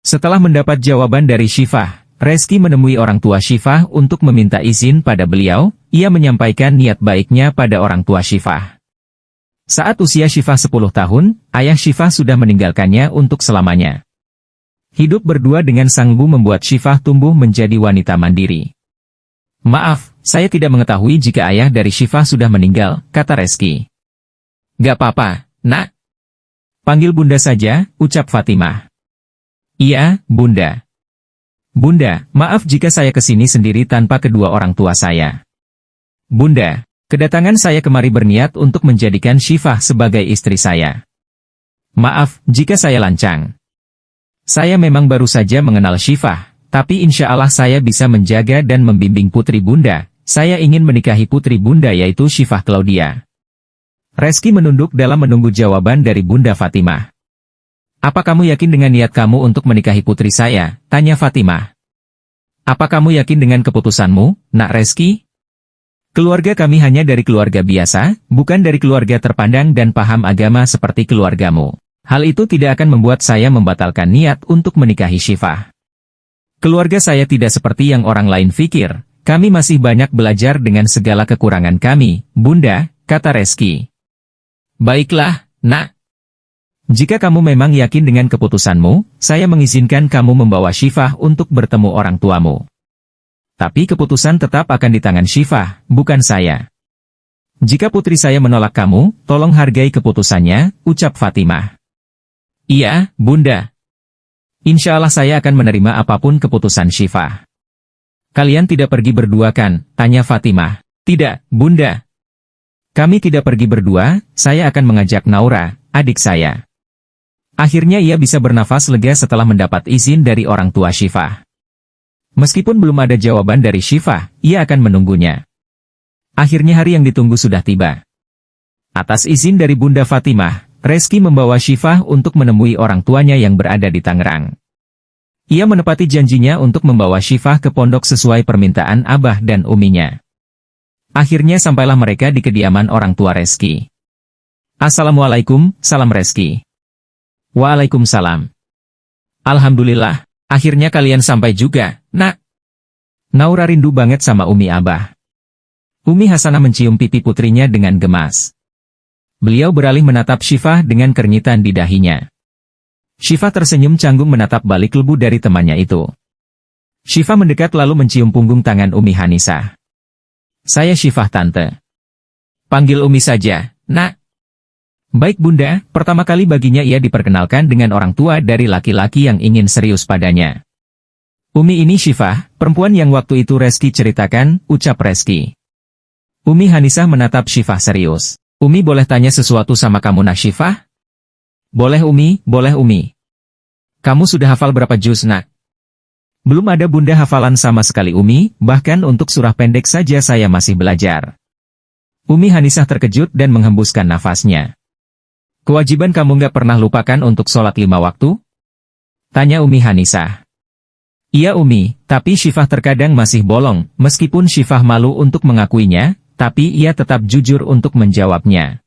Setelah mendapat jawaban dari Syifah, Reski menemui orang tua Syifah untuk meminta izin pada beliau. Ia menyampaikan niat baiknya pada orang tua Syifah. Saat usia Syifah 10 tahun, ayah Syifah sudah meninggalkannya untuk selamanya. Hidup berdua dengan sang ibu membuat Syifah tumbuh menjadi wanita mandiri. Maaf, saya tidak mengetahui jika ayah dari Syifah sudah meninggal, kata Reski. Gak apa-apa, nak. Panggil bunda saja, ucap Fatimah. Iya, bunda. Bunda, maaf jika saya kesini sendiri tanpa kedua orang tua saya. Bunda, kedatangan saya kemari berniat untuk menjadikan Syifah sebagai istri saya. Maaf jika saya lancang. Saya memang baru saja mengenal Syifah, tapi insya Allah saya bisa menjaga dan membimbing putri bunda. Saya ingin menikahi putri bunda yaitu Syifah Claudia. Reski menunduk dalam menunggu jawaban dari Bunda Fatimah. Apa kamu yakin dengan niat kamu untuk menikahi putri saya? Tanya Fatimah. Apa kamu yakin dengan keputusanmu, nak Reski? Keluarga kami hanya dari keluarga biasa, bukan dari keluarga terpandang dan paham agama seperti keluargamu. Hal itu tidak akan membuat saya membatalkan niat untuk menikahi Syifah. Keluarga saya tidak seperti yang orang lain pikir, kami masih banyak belajar dengan segala kekurangan kami, Bunda, kata Reski. Baiklah, nak. Jika kamu memang yakin dengan keputusanmu, saya mengizinkan kamu membawa Syifah untuk bertemu orang tuamu. Tapi keputusan tetap akan di tangan Syifah, bukan saya. Jika putri saya menolak kamu, tolong hargai keputusannya, ucap Fatimah. Iya, Bunda. Insya Allah saya akan menerima apapun keputusan Syifah. Kalian tidak pergi berdua kan? Tanya Fatimah. Tidak, Bunda. Kami tidak pergi berdua, saya akan mengajak Naura, adik saya. Akhirnya ia bisa bernafas lega setelah mendapat izin dari orang tua Syifah. Meskipun belum ada jawaban dari Syifah, ia akan menunggunya. Akhirnya hari yang ditunggu sudah tiba. Atas izin dari Bunda Fatimah, Reski membawa Syifah untuk menemui orang tuanya yang berada di Tangerang. Ia menepati janjinya untuk membawa Syifah ke pondok sesuai permintaan abah dan uminya. Akhirnya sampailah mereka di kediaman orang tua Reski. Assalamualaikum, salam Reski. Waalaikumsalam. Alhamdulillah. Akhirnya kalian sampai juga, nak. Naura rindu banget sama Umi Abah. Umi Hasanah mencium pipi putrinya dengan gemas. Beliau beralih menatap Syifah dengan kernitan di dahinya. Syifah tersenyum canggung menatap balik lebu dari temannya itu. Syifah mendekat lalu mencium punggung tangan Umi Hanisah. Saya Syifah tante. Panggil Umi saja, nak. Baik Bunda, pertama kali baginya ia diperkenalkan dengan orang tua dari laki-laki yang ingin serius padanya. Umi ini Syifah, perempuan yang waktu itu Reski ceritakan, ucap Reski. Umi Hanisah menatap Syifah serius. Umi boleh tanya sesuatu sama kamu nak Syifah? Boleh Umi, boleh Umi. Kamu sudah hafal berapa juz nak? Belum ada Bunda hafalan sama sekali Umi, bahkan untuk surah pendek saja saya masih belajar. Umi Hanisah terkejut dan menghembuskan nafasnya. Kewajiban kamu nggak pernah lupakan untuk sholat 5 waktu? Tanya Umi Hanisah. Iya Umi, tapi Syifah terkadang masih bolong, meskipun Syifah malu untuk mengakuinya, tapi ia tetap jujur untuk menjawabnya.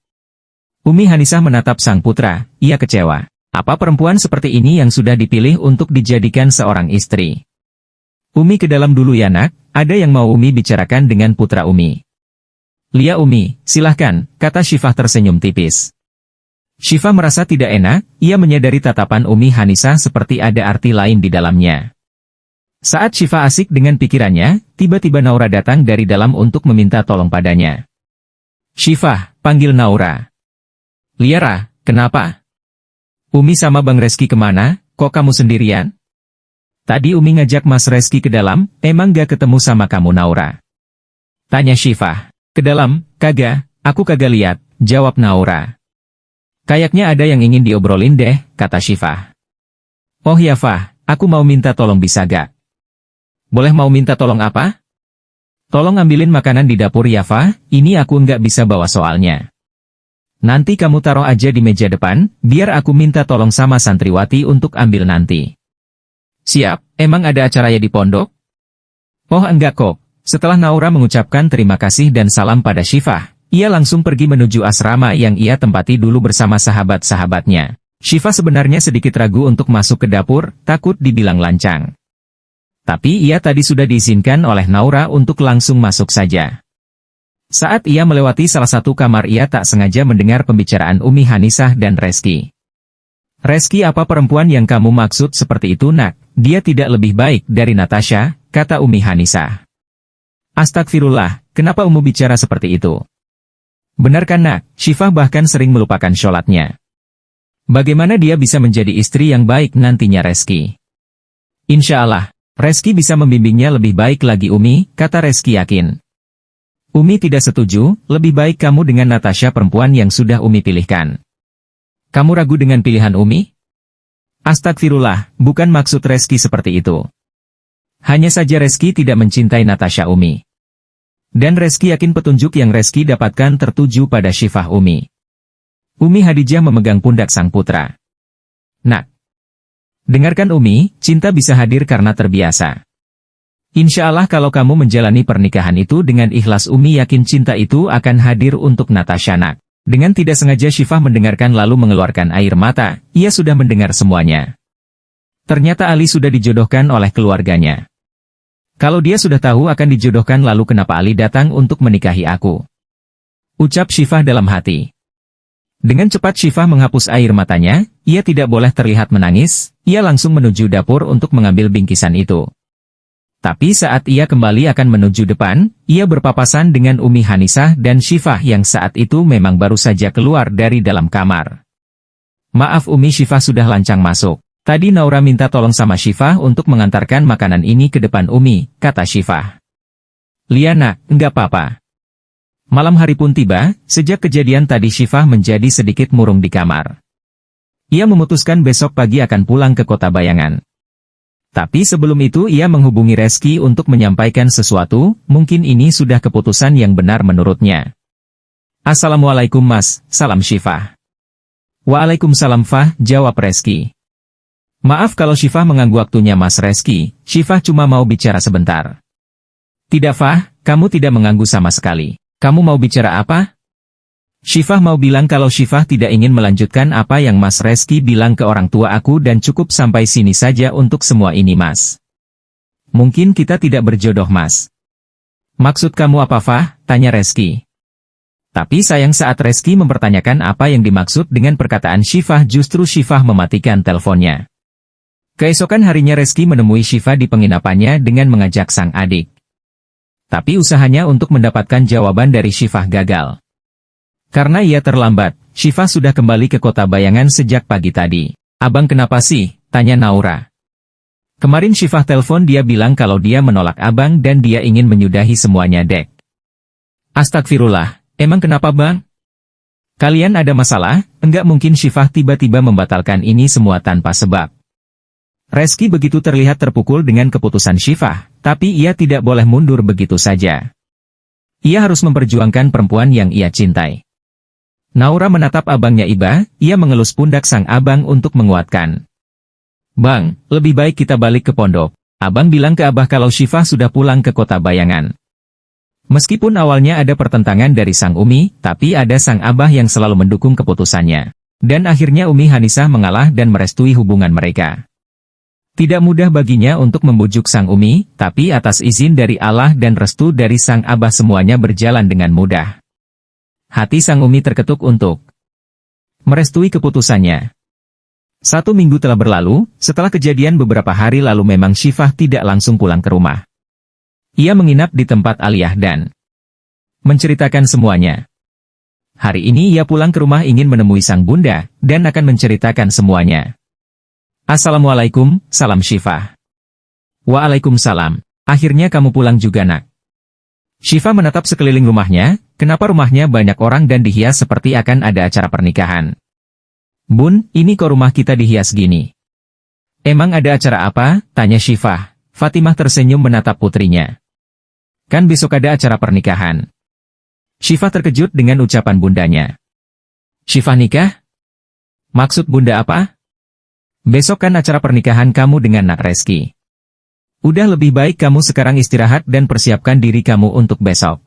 Umi Hanisah menatap sang putra, ia kecewa. Apa perempuan seperti ini yang sudah dipilih untuk dijadikan seorang istri? Umi ke dalam dulu ya nak, ada yang mau Umi bicarakan dengan putra Umi. Lia Umi, silahkan, kata Syifah tersenyum tipis. Syifah merasa tidak enak, ia menyadari tatapan Umi Hanisah seperti ada arti lain di dalamnya. Saat Syifah asik dengan pikirannya, tiba-tiba Naura datang dari dalam untuk meminta tolong padanya. Syifah, panggil Naura. Liara, kenapa? Umi sama Bang Reski kemana, kok kamu sendirian? Tadi Umi ngajak Mas Reski ke dalam, emang gak ketemu sama kamu Naura? Tanya Syifah. Ke dalam, kagak, aku kagak lihat, jawab Naura. Kayaknya ada yang ingin diobrolin deh, kata Syifah. Oh ya Fah, aku mau minta tolong bisa gak? Boleh mau minta tolong apa? Tolong ambilin makanan di dapur ya Fah, ini aku nggak bisa bawa soalnya. Nanti kamu taruh aja di meja depan, biar aku minta tolong sama santriwati untuk ambil nanti. Siap, emang ada acara ya di pondok? Oh enggak kok, setelah Naura mengucapkan terima kasih dan salam pada Syifah, ia langsung pergi menuju asrama yang ia tempati dulu bersama sahabat-sahabatnya. Syifa sebenarnya sedikit ragu untuk masuk ke dapur, takut dibilang lancang. Tapi ia tadi sudah diizinkan oleh Naura untuk langsung masuk saja. Saat ia melewati salah satu kamar ia tak sengaja mendengar pembicaraan Umi Hanisah dan Reski. "Reski, apa perempuan yang kamu maksud seperti itu, nak? Dia tidak lebih baik dari Natasha," kata Umi Hanisah. "Astagfirullah, kenapa Umu bicara seperti itu? Benar kan, nak? Syifa bahkan sering melupakan sholatnya. Bagaimana dia bisa menjadi istri yang baik nantinya, Reski? Insya Allah, Reski bisa membimbingnya lebih baik lagi, Umi," kata Reski yakin. "Umi tidak setuju, lebih baik kamu dengan Natasha, perempuan yang sudah Umi pilihkan." "Kamu ragu dengan pilihan Umi?" "Astagfirullah, bukan maksud Reski seperti itu. Hanya saja Reski tidak mencintai Natasha, Umi. Dan Reski yakin petunjuk yang Reski dapatkan tertuju pada Syifah, Umi." Umi Hadijah memegang pundak sang putra. "Nak, dengarkan Umi, cinta bisa hadir karena terbiasa. Insya Allah kalau kamu menjalani pernikahan itu dengan ikhlas, Umi yakin cinta itu akan hadir untuk Natasha, nak." Dengan tidak sengaja Syifah mendengarkan lalu mengeluarkan air mata, ia sudah mendengar semuanya. Ternyata Ali sudah dijodohkan oleh keluarganya. "Kalau dia sudah tahu akan dijodohkan, lalu kenapa Ali datang untuk menikahi aku?" ucap Syifah dalam hati. Dengan cepat Syifah menghapus air matanya, ia tidak boleh terlihat menangis, ia langsung menuju dapur untuk mengambil bingkisan itu. Tapi saat ia kembali akan menuju depan, ia berpapasan dengan Umi Hanisah dan Syifah yang saat itu memang baru saja keluar dari dalam kamar. "Maaf Umi, Syifah sudah lancang masuk. Tadi Naura minta tolong sama Syifah untuk mengantarkan makanan ini ke depan Umi," kata Syifah. "Liana, enggak apa-apa." Malam hari pun tiba, sejak kejadian tadi Syifah menjadi sedikit murung di kamar. Ia memutuskan besok pagi akan pulang ke kota bayangan. Tapi sebelum itu ia menghubungi Reski untuk menyampaikan sesuatu, mungkin ini sudah keputusan yang benar menurutnya. "Assalamualaikum Mas," salam Syifah. "Waalaikumsalam Fah," jawab Reski. "Maaf kalau Syifah mengganggu waktunya Mas Reski, Syifah cuma mau bicara sebentar." "Tidak Fah, kamu tidak mengganggu sama sekali. Kamu mau bicara apa?" Syifah mau bilang kalau Syifah tidak ingin melanjutkan apa yang Mas Reski bilang ke orang tua aku dan cukup sampai sini saja untuk semua ini Mas. "Mungkin kita tidak berjodoh Mas." "Maksud kamu apa Fah?" tanya Reski. Tapi sayang saat Reski mempertanyakan apa yang dimaksud dengan perkataan Syifah, justru Syifah mematikan teleponnya. Keesokan harinya Reski menemui Syifah di penginapannya dengan mengajak sang adik. Tapi usahanya untuk mendapatkan jawaban dari Syifah gagal. Karena ia terlambat, Syifah sudah kembali ke kota bayangan sejak pagi tadi. "Abang kenapa sih?" tanya Naura. "Kemarin Syifah telepon, dia bilang kalau dia menolak abang dan dia ingin menyudahi semuanya, Dek." "Astagfirullah, emang kenapa Bang? Kalian ada masalah?" "Enggak mungkin Syifah tiba-tiba membatalkan ini semua tanpa sebab." Reski begitu terlihat terpukul dengan keputusan Syifah, tapi ia tidak boleh mundur begitu saja. Ia harus memperjuangkan perempuan yang ia cintai. Naura menatap abangnya Iba, ia mengelus pundak sang abang untuk menguatkan. "Bang, lebih baik kita balik ke pondok. Abang bilang ke Abah kalau Syifah sudah pulang ke kota bayangan." Meskipun awalnya ada pertentangan dari sang Umi, tapi ada sang Abah yang selalu mendukung keputusannya. Dan akhirnya Umi Hanisah mengalah dan merestui hubungan mereka. Tidak mudah baginya untuk membujuk sang Umi, tapi atas izin dari Allah dan restu dari sang Abah semuanya berjalan dengan mudah. Hati sang Umi terketuk untuk merestui keputusannya. 1 minggu telah berlalu, setelah kejadian beberapa hari lalu memang Syifah tidak langsung pulang ke rumah. Ia menginap di tempat Aliyah dan menceritakan semuanya. Hari ini ia pulang ke rumah ingin menemui sang bunda, dan akan menceritakan semuanya. "Assalamualaikum," salam Syifah. "Waalaikumsalam. Akhirnya kamu pulang juga nak." Syifah menatap sekeliling rumahnya, kenapa rumahnya banyak orang dan dihias seperti akan ada acara pernikahan. "Bun, ini kok rumah kita dihias gini?" "Emang ada acara apa?" tanya Syifah. Fatimah tersenyum menatap putrinya. "Kan besok ada acara pernikahan." Syifah terkejut dengan ucapan bundanya. "Syifah nikah? Maksud bunda apa?" "Besok kan acara pernikahan kamu dengan Nak Reski. Udah lebih baik kamu sekarang istirahat dan persiapkan diri kamu untuk besok."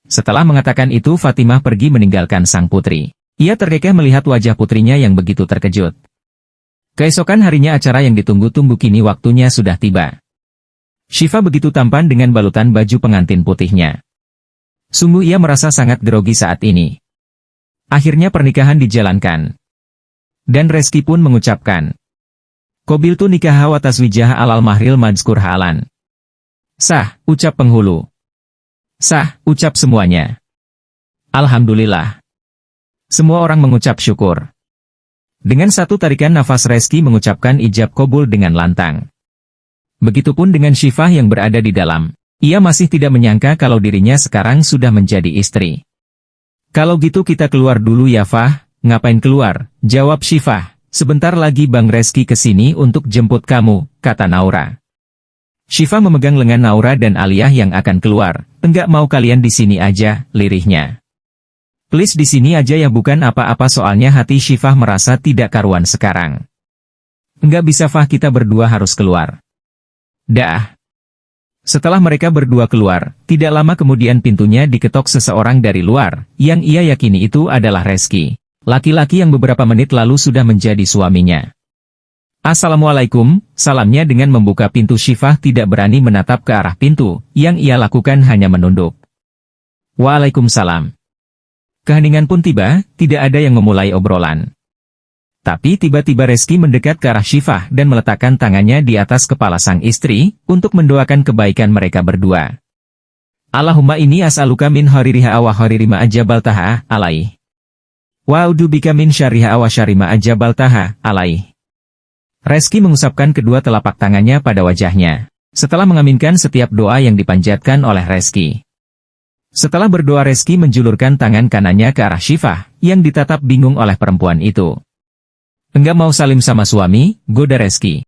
Setelah mengatakan itu Fatimah pergi meninggalkan sang putri. Ia terkekeh melihat wajah putrinya yang begitu terkejut. Keesokan harinya acara yang ditunggu-tunggu kini waktunya sudah tiba. Syifa begitu tampan dengan balutan baju pengantin putihnya. Sungguh ia merasa sangat grogi saat ini. Akhirnya pernikahan dijalankan. Dan Reski pun mengucapkan, Qabiltu nikah wa taswijah alal mahril majkur halan. Sah, ucap penghulu. Sah, ucap semuanya. Alhamdulillah. Semua orang mengucap syukur. Dengan satu tarikan nafas Reski mengucapkan ijab qabul dengan lantang. Begitupun dengan Syifa yang berada di dalam. Ia masih tidak menyangka kalau dirinya sekarang sudah menjadi istri. Kalau gitu kita keluar dulu ya Fah. Ngapain keluar? Jawab Syifa. Sebentar lagi Bang Reski kesini untuk jemput kamu, kata Naura. Syifa memegang lengan Naura dan Aliyah yang akan keluar. Enggak mau kalian di sini aja, lirihnya. Please di sini aja ya bukan apa-apa soalnya hati Syifa merasa tidak karuan sekarang. Enggak bisa Fah kita berdua harus keluar. Dah. Setelah mereka berdua keluar, tidak lama kemudian pintunya diketok seseorang dari luar, yang ia yakini itu adalah Reski. Laki-laki yang beberapa menit lalu sudah menjadi suaminya. Assalamualaikum, salamnya dengan membuka pintu Syifa tidak berani menatap ke arah pintu, yang ia lakukan hanya menunduk. Waalaikumsalam. Keheningan pun tiba, tidak ada yang memulai obrolan. Tapi tiba-tiba Reski mendekat ke arah Syifa dan meletakkan tangannya di atas kepala sang istri, untuk mendoakan kebaikan mereka berdua. Allahumma inni as'aluka min khaiririha wa khairiri ma ajabaltaha, alaih. Wa a'udzubika min syarriha wa syarri ma ajabaltaha, alaih. Reski mengusapkan kedua telapak tangannya pada wajahnya, setelah mengaminkan setiap doa yang dipanjatkan oleh Reski. Setelah berdoa Reski menjulurkan tangan kanannya ke arah Syifa, yang ditatap bingung oleh perempuan itu. Enggak mau salim sama suami, goda Reski.